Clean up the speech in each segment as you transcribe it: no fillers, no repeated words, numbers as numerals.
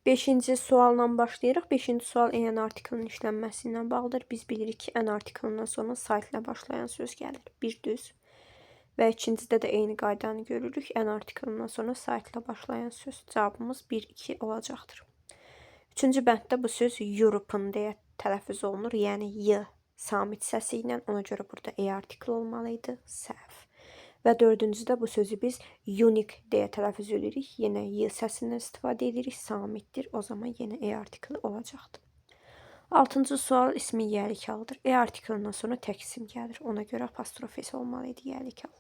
5-ci sualla başlayırıq. 5-ci sual en artiklinin işlənməsi ilə bağlıdır. Biz bilirik ki, en artiklından sonra site ilə başlayan söz gəlir. Bir düz. Və ikincidə də eyni qaydanı görürük. En artiklından sonra site ilə başlayan söz. Cavabımız 1-2 olacaqdır. Üçüncü bənddə bu söz European deyə tələffüz olunur. Yəni Y samit səsi ilə. Ona görə burada E artikli olmalıydı. Səhv. Və dördüncüdə bu sözü biz unique deyə tələffüz edirik. Yenə Y səsindən istifadə edirik. Samitdir. O zaman yenə E artikli olacaqdır. 6-cı sual ismi yəlikhalıdır. E artiklindən sonra tək isim gəlir. Ona görə apostrof S olmalıydı yəlikhalı.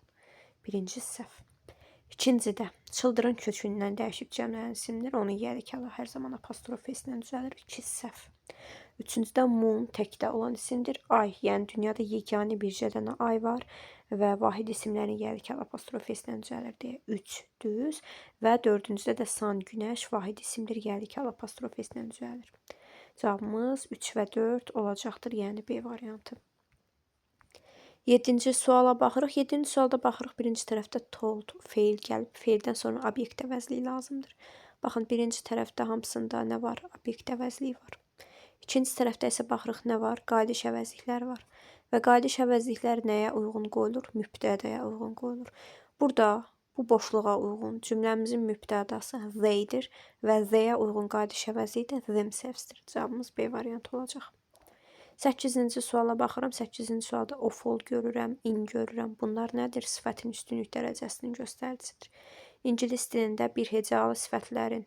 Birinci səhv. İkincidə çıldırın kökündən dəyişib cəmlənən isimdir. Onu yəlikhalı hər zaman apostrof S ilə düzəlir. 2 səhv. Üçüncüdə moon təkdə olan isimdir. Ay, yəni dünyada yeganə bircə dənə ay var və vahid isimlərin yəlikhalı apostrof S ilə düzəlir deyə 3 düz. Və dördüncüdə də sun günəş vahid isimdir. Yəlikhalı apostrof S ilə düzəlir. Cavabımız 3 və 4 olacaqdır. Yəni B variantı. 7-ci suala baxırıq. 7-ci sualda baxırıq. Birinci tərəfdə told feil gəlib. Feildən sonra obyekt əvəzliyi lazımdır. Baxın, birinci tərəfdə hamısında nə var? Obyekt əvəzliyi var. İkinci tərəfdə isə baxırıq nə var? Qayıdış əvəzlikləri var. Və qayıdış əvəzlikləri nəyə uyğun qoyulur? Mübtədəyə uyğun qoyulur. Burada bu boşluğa uyğun cümləmizin mübtədası they'dir və they'ə uyğun qayıdış əvəzliyi də themselves'dir. Cavabımız B variantı olacaq. 8-ci suala baxıram. 8-ci sualda of all görürəm, in görürəm. Bunlar nədir? Sifətin üstünlük dərəcəsinin göstəricisidir. İngilis dilində bir hecalı sifətlərin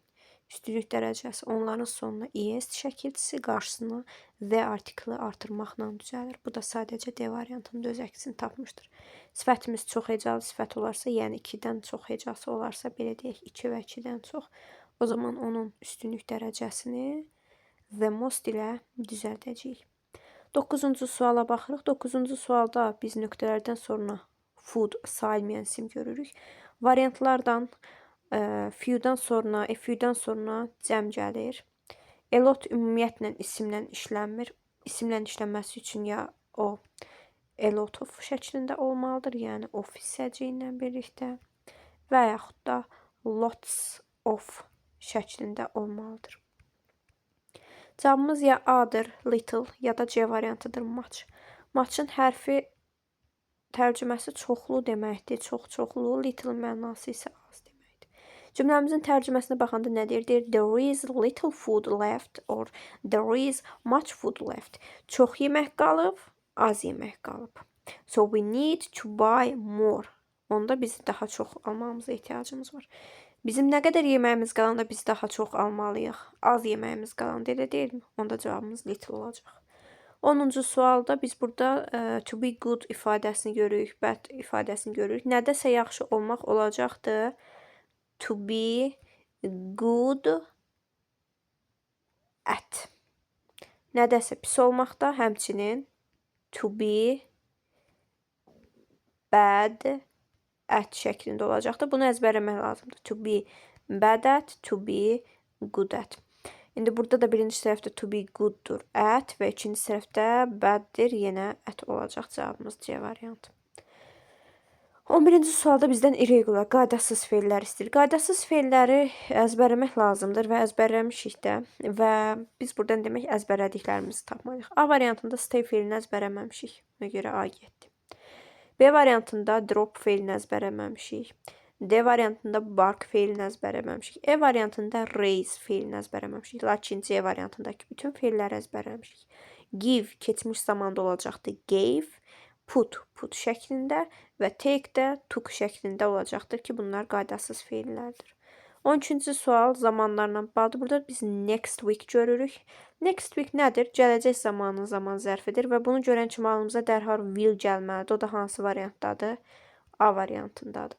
üstünlük dərəcəsi onların sonuna est şəkilçisi, qarşısına the artikli artırmaqla düzəlir. Bu da sadəcə D variantında öz əksini tapmışdır. Sifətimiz çox hecalı sifət olarsa, yəni 2-dən çox hecası olarsa, belə deyək 2 və 2-dən çox, o zaman onun üstünlük dərəcəsini the most ilə düzəldəcəyik. 9-cu suala baxırıq. 9-cu sualda biz nöqtələrdən sonra food sayılmayan isim görürük. Variantlardan few'dan sonra, few'dan sonra cəm gəlir. A lot ümumiyyətlə isimlə işlənmir. İsimlə işlənməsi üçün ya o a lot of şəklində olmalıdır, yəni of hissəci ilə birlikdə və yaxud da lots of şəklində olmalıdır. Cavabımız ya A-dır, little, ya da C variantıdır, much. Much'ın hərfi tərcüməsi çoxlu deməkdir, çox-çoxlu, little mənası isə az deməkdir. Cümləmizin tərcüməsinə baxanda nə deyir? Deyir, there is little food left or there is much food left. Çox yemək qalıb, az yemək qalıb. So we need to buy more. Onda biz daha çox almamıza ehtiyacımız var. Bizim nə qədər yeməyimiz qalanda biz daha çox almalıyıq. Az yeməyimiz qalanda elə deyilmi? Onda cavabımız little olacaq. 10-cu sualda biz burada to be good ifadəsini görürük, bad ifadəsini görürük. Nədəsə yaxşı olmaq olacaqdır. To be good at. Nədəsə pis olmaqda həmçinin to be bad at şəklində olacaqdır. Bunu əzbərləmək lazımdır. To be bad at, to be good at. İndi burada da birinci tərəfdə to be gooddur at və ikinci tərəfdə baddir. Yenə at olacaq. Cavabımız C variantı. 11-ci sualda bizdən irregular, qaydasız feillər istəyir. Qaydasız feilləri əzbərləmək lazımdır və əzbərləmişik də və biz buradan demək əzbərlədiklərimizi tapmalıyıq. A variantında stay feilini əzbərləməmişik. Ona görə A getdi. B variantında drop feilini əzbərləməmişik. D variantında bark feilini əzbərləməmişik. E variantında raise feilini əzbərləməmişik. Lakin C variantındakı bütün feilləri əzbərləmişik. Give keçmiş zamanda olacaqdı. Gave, put şəklində və take də took şəklində olacaqdır ki, bunlar qaydasız feillərdir. 13-cü sual zamanlarla bağlıdır. Burada biz next week görürük. Next week nədir? Gələcək zamanın zaman zərfidir və bunu görən kimi ağlımıza dərhal will gəlməlidir. O da hansı variantdadır? A variantındadır.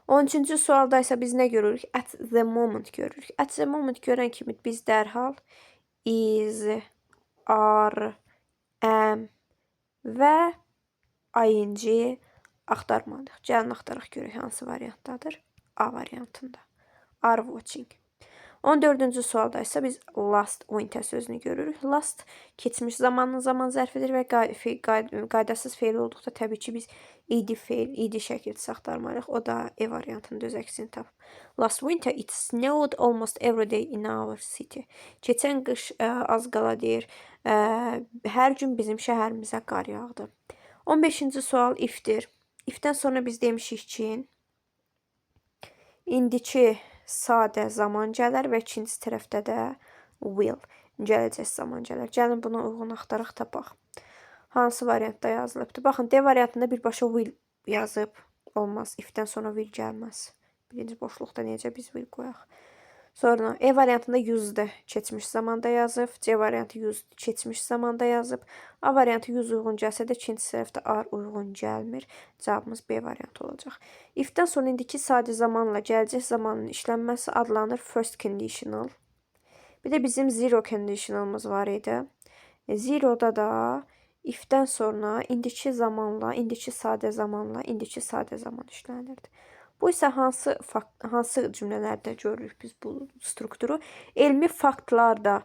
13-cü sualda isə biz nə görürük? At the moment görürük. At the moment görən kimi biz dərhal is, are, am və ing axtarmalıyıq. Gəlin axtaraq görək hansı variantdadır? A variantında. Are watching. 14-cü sualda isə biz last winter sözünü görürük. Last keçmiş zamanın zaman zərfidir və qaydasız feil olduqda təbii ki biz idi feil, idi şəkildə axtarmalıyıq. O da E variantının düz əksini tapıb. Last winter it snowed almost every day in our city. Keçən qış az qala deyir, hər gün bizim şəhərimizə qar yağdı. 15-ci sual ifdir. İfdən sonra biz demişik ki, indiki sadə zaman gələr və ikinci tərəfdə də will, gələcək zaman gələr. Gəlin buna uyğun axtaraq tapaq. Hansı variantda yazılıbdır? Baxın, D variantında birbaşa will yazıb. Olmaz, ifdən sonra will gəlməz. Birinci boşluqda necə biz will qoyaq? Sonra E variantında use'dır, keçmiş zamanda yazıb. C variantı use keçmiş zamanda yazıb. A variantı use uyğun gəlsə də ikinci tərəfdə are uyğun gəlmir. Cavabımız B variantı olacaq. Ifdən sonra indiki sadə zamanla gələcək zamanın işlənməsi adlanır first conditional. Bir də bizim zero conditionalımız var idi. Zero'da da ifdən sonra indiki zamanla, indiki sadə zamanla, indiki sadə zaman işlənirdi. Bu isə hansı cümlələrdə görürük biz bu strukturu? Elmi faktlarda,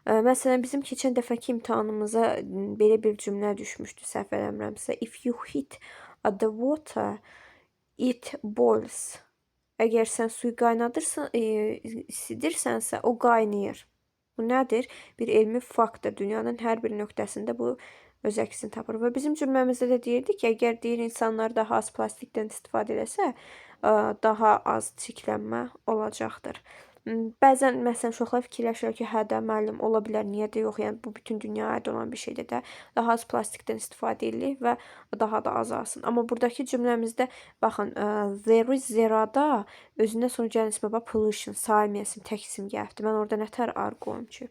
məsələn, bizim keçən dəfəki imtahanımıza belə bir cümlə düşmüşdü, səhv eləmirəmsə. If you hit the water, it boils. Əgər sən suyu qaynadırsan, isidirsənsə, o qaynayır. Bu nədir? Bir elmi faktdır. Dünyanın hər bir nöqtəsində bu öz əksini tapır. Və bizim cümləmizdə də deyirdi ki, əgər deyir insanlar daha az plastikdən istifadə eləsə, daha az çirklənmə olacaqdır. Bəzən məsələn uşaqlar fikirləşirlər ki, hə də müəllim ola bilər, niyə də yox? Yəni bu bütün dünyaya aid olan bir şeydir də. Daha az plastikdən istifadə edirik və daha da azalsın. Amma buradakı cümləmizdə baxın, there is zero-da özündən sonra gələn ismə bax pollution, saymiyəsim, tək isim gəlibdir. Mən orada nətər ar qoyum ki?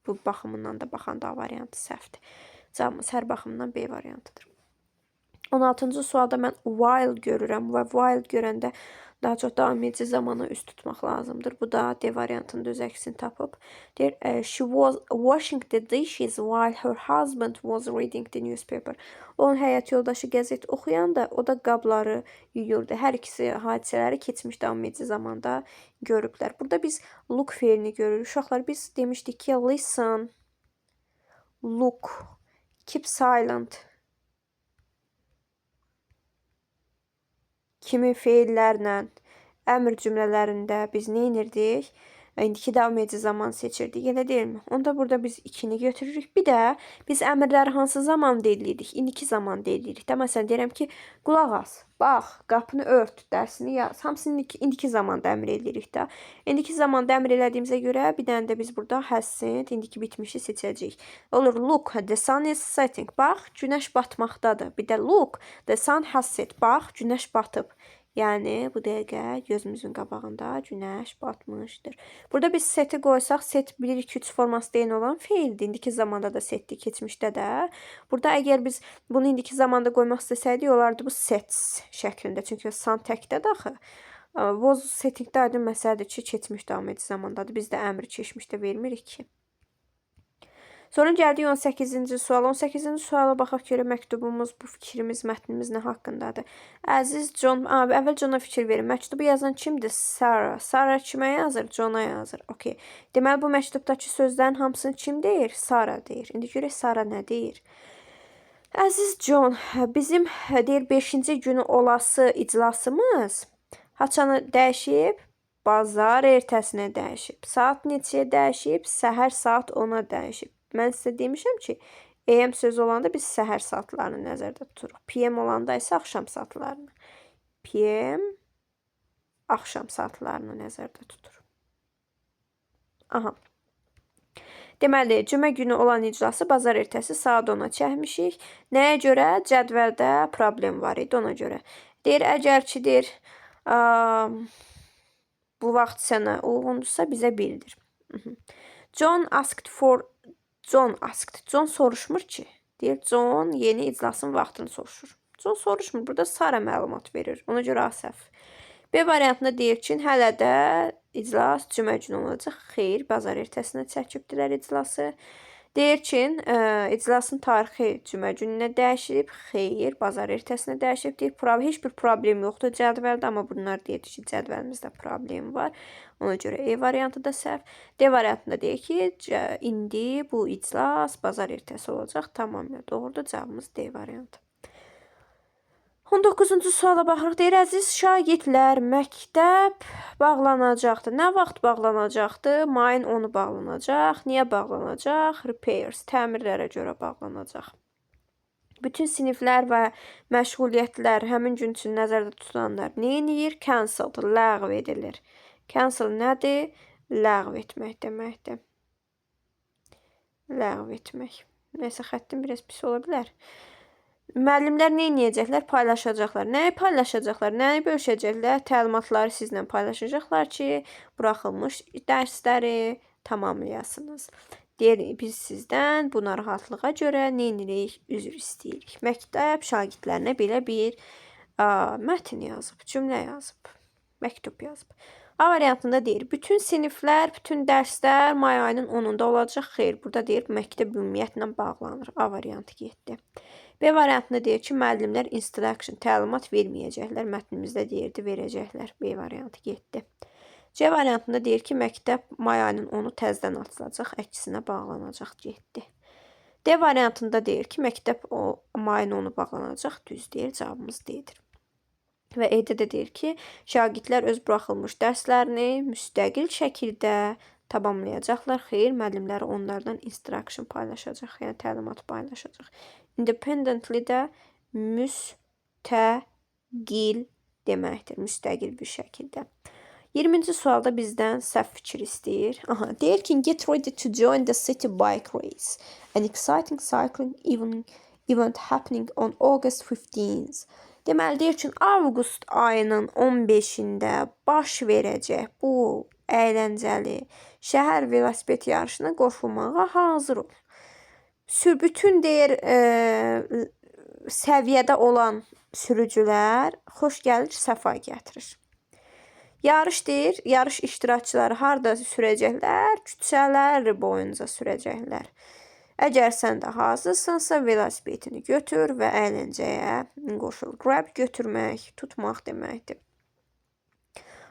Bu baxımından da baxanda A variantı səhvdir. Cavabımız hər baxımdan B variantıdır. 16-cı sualda mən while görürəm və while görəndə daha çox davam edici zamana üst tutmaq lazımdır. Bu da D variantının düz əksini tapıb. Deyir, she was washing the dishes while her husband was reading the newspaper. Onun həyat yoldaşı qəzet oxuyanda o da qabları yuyurdu. Hər ikisi hadisələri keçmiş davam edici zamanda görüblər. Burada biz look feilini görürük. Uşaqlar biz demişdik ki, listen, look, keep silent kimi feillərlə əmr cümlələrində biz nə edirdik? İndiki davam edici zaman seçirdik, elə deyilmi? Onda burada biz 2-ni götürürük. Bir də biz əmrləri hansı zamanda edirik? İndiki zamanda edirik. Də məsələn deyirəm ki, qulaq as, bax, qapını ört, dərsini yaz. Hamısını indiki zamanda əmr edirik də. İndiki zamanda əmr elədiyimizə görə bir dənə də biz burada has sent, indiki bitmişi seçəcəyik. Olur, look, the sun is setting. Bax, günəş batmaqdadır. Bir də look, the sun has set. Bax, günəş batıb. Yəni, bu dəqiqə gözümüzün qabağında günəş batmışdır. Burada biz seti qoysaq, set 1-2-3 forması deyən olan feildir. İndiki zamanda da setdir, keçmişdə də. Burada əgər biz bunu indiki zamanda qoymaq istəsəydik, olardı bu sets şəklində. Çünki sun təkdə daxı. Was settingdə aydın məsələdir ki, keçmiş davam edici zamandadır. Biz də əmri keçmişdə vermirik ki. Sonra gəldik 18-ci sual. 18-ci suala baxaq görək məktubumuz, bu fikrimiz, mətnimiz nə haqqındadır. Əziz John, əvvəl Johna fikir verin. Məktubu yazan kimdir? Sarah. Sarah kimə yazır? Johna yazır. Okay. Deməli, bu məktubdakı sözlərin hamısını kim deyir? Sarah deyir. İndi görək Sarah nə deyir? Əziz John, bizim deyir 5-ci günü olası iclasımız haçanı dəyişib? Bazar ertəsinə dəyişib. Saat neçəyə dəyişib? Səhər saat 10-a dəyişib. Mən sizə demişəm ki, AM sözü olanda biz səhər saatlarını nəzərdə tuturuq. PM olanda isə axşam saatlarını. PM axşam saatlarını nəzərdə tuturuq. Aha. Deməli, cümə günü olan iclası bazar ertəsi saat 10-a çəkmişik. Nəyə görə? Cədvəldə problem var idi ona görə. Deyir, əgər ki, deyir, bu vaxt sənə uyğundursa bizə bildir. John soruşmur ki. Deyir, John yeni iclasın vaxtını soruşur. John soruşmur. Burada Sarah məlumat verir. Ona görə A səhv. B variantında deyir ki, hələ də iclas cümə günü olacaq. Xeyr, bazar ertəsinə çəkibdilər iclası. Deyir ki, iclasın tarixi cümə gününə dəyişilib. Xeyr, bazar ertəsinə dəyişilib. Deyir, heç bir problem yoxdur cədvəldə, amma bunlar deyir ki, cədvəlimizdə problem var. Ona görə E variantı da səhv. D variantında deyir ki, indi bu iclas bazar ertəsi olacaq. Tamamilə doğrudur. Cavabımız D variantı. 19-cu suala baxırıq. Deyir, əziz şagirdlər, məktəb bağlanacaqdır. Nə vaxt bağlanacaqdır? Mayın 10-u bağlanacaq. Niyə bağlanacaq? Repairs, təmirlərə görə bağlanacaq. Bütün siniflər və məşğuliyyətlər həmin gün üçün nəzərdə tutulanlar nə edir? Cancelled, ləğv edilir. Cancel nədir? Ləğv etmək deməkdir. Ləğv etmək. Nəysə, xəttim biraz pis ola bilər. Müəllimlər nə edəcəklər? Paylaşacaqlar. Nəyi paylaşacaqlar? Nəyi bölüşəcəklər? Təlimatları sizlə paylaşacaqlar ki, buraxılmış dərsləri tamamlayasınız. Deyir, biz sizdən bu narahatlığa görə nə edirik? Üzr istəyirik. Məktəb şagirdlərinə belə bir mətn yazıb, cümlə yazıb, məktub yazıb. A variantında deyir, bütün siniflər, bütün dərslər may ayının 10-unda olacaq. Xeyr, burada deyir, məktəb ümumiyyətlə bağlanır. A variantı getdi. B variantında deyir ki, müəllimlər instruction, təlimat verməyəcəklər. Mətnimizdə deyirdi, verəcəklər. B variantı getdi. C variantında deyir ki, məktəb may ayının 10-u təzədən açılacaq, əksinə bağlanacaq, getdi. D variantında deyir ki, məktəb mayın 10-u bağlanacaq, düz deyir, cavabımız D-dir. Və E-də də deyir ki, şagirdlər öz buraxılmış dərslərini müstəqil şəkildə tamamlayacaqlar. Xeyr, müəllimləri onlardan instruction paylaşacaq, yəni təlimat paylaşacaq. Independently də müstəqil deməkdir, müstəqil bir şəkildə. 20-ci sualda bizdən səhv fikir istəyir. Deyir ki, get ready to join the city bike race. An exciting cycling event happening on August 15th. Deməli, deyir ki, avqust ayının 15-də baş verəcək bu əyləncəli şəhər velosiped yarışına qoşulmağa hazır ol. Bütün deyir, səviyyədə olan sürücülər xoş gəlir, səfa gətirir. Yarış deyir, yarış iştirakçıları harada sürəcəklər? Küçələr boyunca sürəcəklər. Əgər sən də hazırsınsa, velosipedini götür və əyləncəyə qoşul. Grab götürmək, tutmaq deməkdir.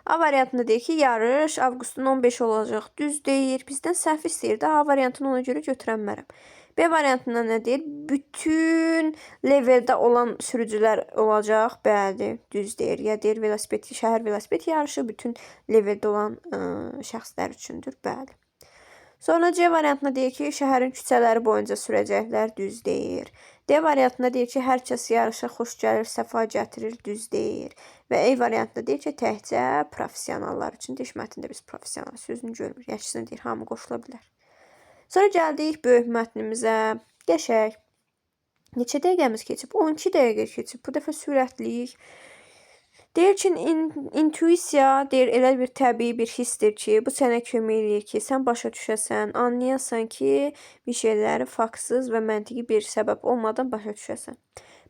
A variantında deyir ki, yarış avqustun 15 olacaq. Düz deyir. Bizdən səhv istəyir də A variantını ona görə götürənmərəm. B variantında nə deyir? Bütün leveldə olan sürücülər olacaq. Bəli, düz deyir. Ya deyir, şəhər velosiped yarışı bütün leveldə olan şəxslər üçündür. Bəli. Sonra C variantında deyir ki, şəhərin küçələri boyunca sürəcəklər, düz deyir. D variantında deyir ki, hər kəs yarışa xoş gəlir, səfa gətirir, düz deyir. Və E variantında deyir ki, təkcə professionallar üçün. Deyir, mətndə biz professional sözünü görmür. Yaxşısını deyir, hamı qoşula bilər. Sonra gəldik böyük mətnimizə. Qəşəng. Neçə dəqiqəmiz keçib? 12 dəqiqə keçib. Bu dəfə sürətliyik. Deyir ki, intuisiya deyir, elə bir təbii bir hissdir ki, bu sənə kömək eləyir ki, sən başa düşəsən, anlayasan ki, bir şeyləri faktsız və məntiqi bir səbəb olmadan başa düşəsən.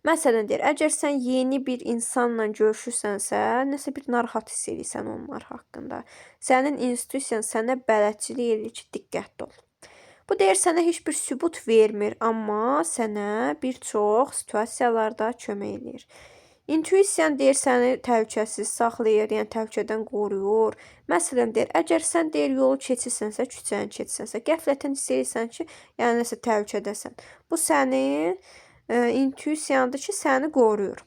Məsələn, deyir, əgər sən yeni bir insanla görüşürsənsə, nəsə bir narahat hiss edirsən onlar haqqında. Sənin intuisiyan sənə bələdçilik edir ki, diqqətli ol. Bu deyir, sənə heç bir sübut vermir, amma sənə bir çox situasiyalarda kömək edir. İntuisiyan deyir, səni təhlükəsiz saxlayır, yəni təhlükədən qoruyur. Məsələn, deyir, əgər sən deyir, yolu keçirsənsə, küçəni keçirsənsə, qəflətən hiss edirsən ki, yəni nəsə təhlükədəsən. Bu sənin intuisiyandır ki, səni qoruyur.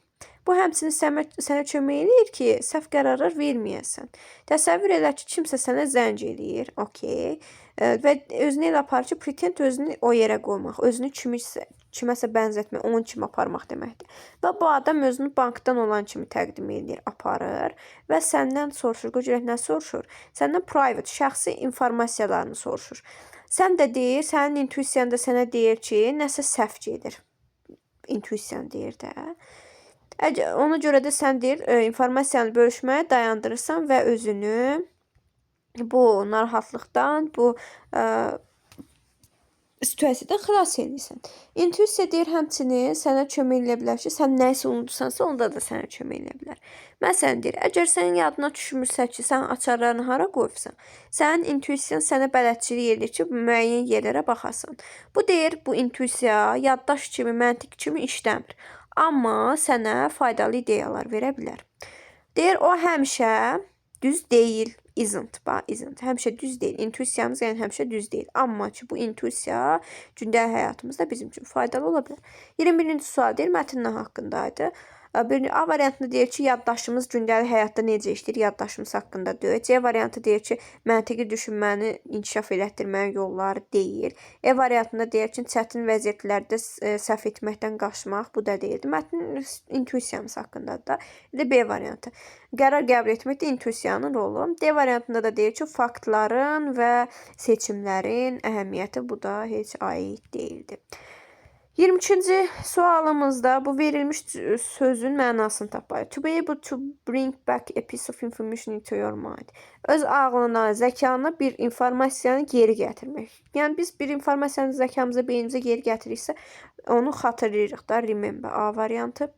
Bu həmçinin sənə kömək eləyir ki, səhv qərarlar verməyəsən. Təsəvvür elə ki, kimsə sənə zəng eləyir, okey. Və özünü elə aparır ki, pretend özünü o yerə qoymaq, özünü kiməsə bənzətmək, onun kimi aparmaq deməkdir. Və bu adam özünü bankdan olan kimi təqdim edir, aparır və səndən soruşur. Görək nə soruşur? Səndən private, şəxsi informasiyalarını soruşur. Sən də deyir, sənin intuisiyan da sənə deyir ki, nəsə səhv gedir. İntuisiyan deyir də. Ona görə də sən deyir, informasiyanı bölüşməyə dayandırırsan və özünü bu narahatlıqdan, bu situasiyadan xilas edirsən. İntuisiya deyir həmçinin sənə kömək edə bilər ki, sən nəyisə unutsansa, onda da sənə kömək edə bilər. Məsələn deyir, əgər sənin yadına düşmürsə ki, sən açarlarını hara qoyubsan, sənin intuisiyan sənə bələdçilik edir ki, müəyyən yerlərə baxasan. Bu deyir, bu intuisiya yaddaş kimi, məntiq kimi işləmir. Amma sənə faydalı ideyalar verə bilər. Deyir, o həmişə düz deyil. Isn't, isn't. Həmişə düz deyil. İntuisiyamız yəni həmişə düz deyil. Amma ki, bu intuisiya gündəlik həyatımızda bizim üçün faydalı ola bilər. 21-ci sual deyir, mətn nə haqqındaydı? A variantında deyir ki, yaddaşımız gündəlik həyatda necə işləyir, yaddaşımız haqqında deyir. C variantı deyir ki, məntiqi düşünməni inkişaf elətdirməyin yolları deyil. E variantında deyir ki, çətin vəziyyətlərdə səhv etməkdən qaçmaq, bu da deyildi. Mətn intuisiyamız haqqındadır da. B variantı. Qərar qəbul etməkdə intuisiyanın rolu. D variantında da deyir ki, faktların və seçimlərin əhəmiyyəti bu da heç aid deyildi. 22-ci sualımızda bu verilmiş sözün mənasını tapayıq. To be able to bring back a piece of information into your mind. Öz ağlına, zəkana bir informasiyanı geri gətirmək. Yəni biz bir informasiyanı zəkamıza, beynimizə geri gətiririksə, onu xatırlayırıq da, remember. A variantı.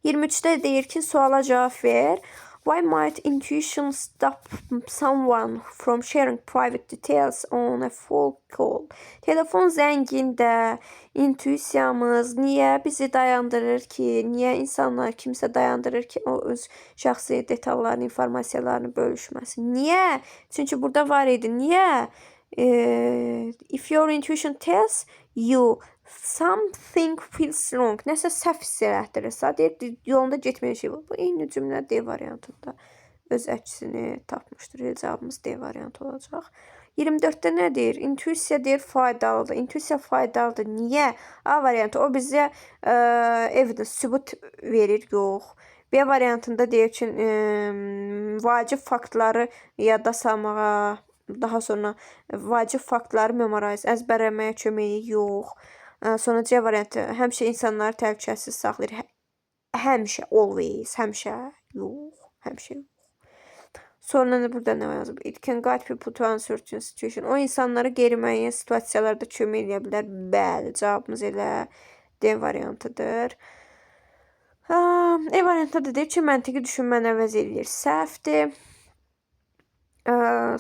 23-də deyir ki, suala cavab ver. Why might intuition stop someone from sharing private details on a phone call? Telefon zəngində intuisiyamız niyə bizi dayandırır ki? Niyə insanlar kimsə dayandırır ki, o öz şəxsi detallarını, informasiyalarını bölüşməsin? Niyə? Çünki burada var idi. Niyə? If your intuition tells you something feels wrong. Nəsə səhv hiss elətdirirsə, deyir, yolunda getməyən şey var. Bu eyni cümlə D variantında öz əksini tapmışdır. Cavabımız D variantı olacaq. 24-də nə deyir? İntuisiya deyir faydalıdır. İntuisiya faydalıdır. Niyə? A variantı o bizə evidence, sübut verir, yox. B variantında deyir ki, vacib faktları yadda salmağa, daha sonra vacib faktları memorize, əzbərləməyə köməyi yox. Sonra C variantı həmişə insanları təhlükəsiz saxlayır. Həmişə, always, həmişə yox, həmişə yox. Sonra burada nə yazıb? It can guide people to uncertain situation. O insanlara qeyri-müəyyən situasiyalarda kömək edə bilər. Bəli, cavabımız elə D variantıdır. E variantında deyir ki, məntiqi düşünməni əvəz edir. Səhvdir.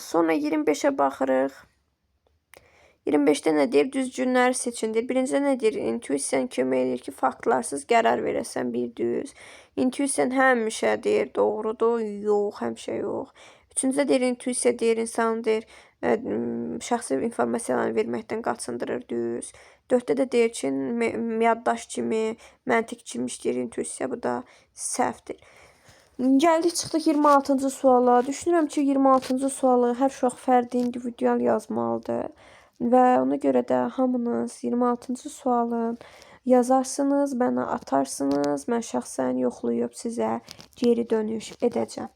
Sonra 25-ə baxırıq. 25-də nə deyir? Düz günləri seçin deyir. Birincidə nə deyir? İntuisiyan kömək edir ki, faktlarsız qərar verəsən, bir düz. İntuisiyan həmişə deyir, doğrudur, yox, həmişə yox. Üçüncüdə deyir, intuisiya deyir, insan deyir, şəxsi informasiyalarını verməkdən qaçındırır, düz. 4-də də deyir ki, yaddaş kimi, məntiq kimi işləyir intuisiya, bu da səhvdir. Gəldik, çıxdıq 26-cı suala. Düşünürəm ki, 26-cı sualı hər uşaq fərdi individual yazmalıdır. Və ona görə də hamınız 26-cı sualın yazarsınız, mənə atarsınız. Mən şəxsən yoxlayıb sizə geri dönüş edəcəm.